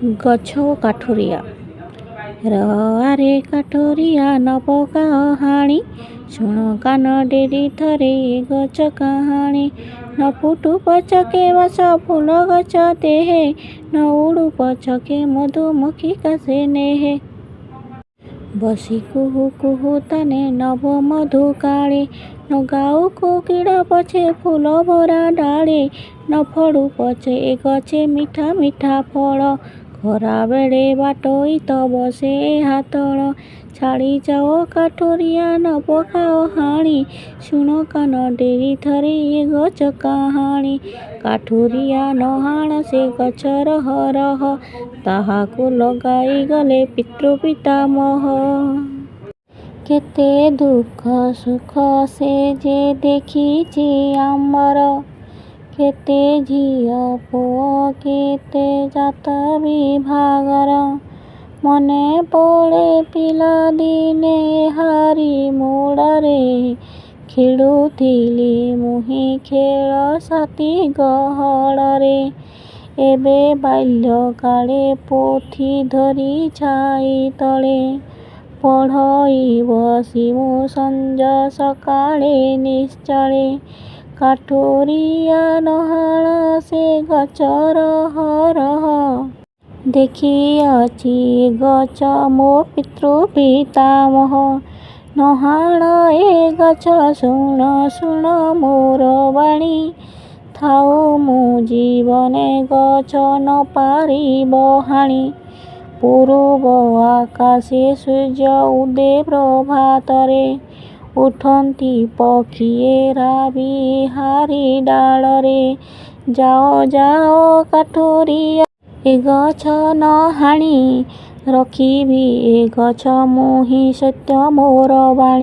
ଗଛ ଓ କାଠୁରିଆ। ଆରେ କାଠୁରିଆ ନ ପକାଅ ହାଣି, ଶୁଣ କାନ ଡେରି ଥରେ ଏ ଗଛ କାହାଣୀ। ନ ଫୁଟୁ ପଛକେ ବାସ ଫୁଲ ଗଛ ଦେହେ, ନ ଉଡ଼ୁ ପଛକେ ମଧୁମକ୍ଷୀ କାଶେ ନେହେ। ବସି କୁହୁ କୁହୁ ତାନେ ନବ ମଧୁ କାଳେ, ନ ଗାଉ କୋକିଳ ପଛେ ଫୁଲ ଭରା ଡାଳେ। ନ ଫଳୁ ପଛେ ଏ ଗଛେ ମିଠା ମିଠା ଫଳ, ଖରାବେଳେ ବାଟୋଇ ତ ବସେ ଏହା ତଳ। ଛାଡ଼ି ଯାଅ କାଠୁରିଆ ନ ପକାଅ ହାଣି, ଶୁଣ କାନ ଡେରି ଥରେ ଏ ଗଛ କାହାଣୀ। କାଠୁରିଆ ନ ହାଣ ସେ ଗଛ ରହ ରହ, ତାହାକୁ ଲଗାଇ ଗଲେ ପିତୃ ପିତାମହ। କେତେ ଦୁଃଖ ସୁଖ ସେ ଯେ ଦେଖିଛି ଆମର, କେତେ ଝିଅ ପୁଅ କେତେ ଜାତ ବିଭାଗର। ମନେ ପଡ଼େ ପିଲାଦିନେ ଏହାରି ମୂଳରେ, ଖେଳୁଥିଲି ମୁହିଁ ଖେଳ ସାଥୀ ଗହଳରେ। ଏବେ ବାଲ୍ୟକାଳେ ପୋଥି ଧରି ଛାଇ ତଳେ, ପଢ଼ଇ ବସିମୁ ସଞ୍ଜ ସକାଳେ ନିଶ୍ଚଳେ। କାଠୁରିଆ ନ ହାଣ ସେ ଗଛ ରହ ରହ, ଦେଖିଅଛି ଏ ଗଛ ମୋ ପିତୃ ପିତାମହ। ନ ହାଣ ଏ ଗଛ ଶୁଣ ଶୁଣ ମୋର ବାଣୀ, ଥାଉ ମୁଁ ଜୀବନେ ଗଛ ନ ପାରିବ ହାଣି। ପୂରୁବ ଆକାଶେ ସୂର୍ଯ୍ୟ ଉଦେ ପ୍ରଭାତରେ, ଉଠନ୍ତି ପକ୍ଷିଏ ରାବି ଏହାରି ଡାଳରେ। ଯାଅ ଯାଅ କାଠୁରିଆ ଏ ଗଛ ନ ହାଣି, ରଖିବି ଏ ଗଛ ମୁହିଁ ସତ୍ୟ ମୋର ବାଣୀ।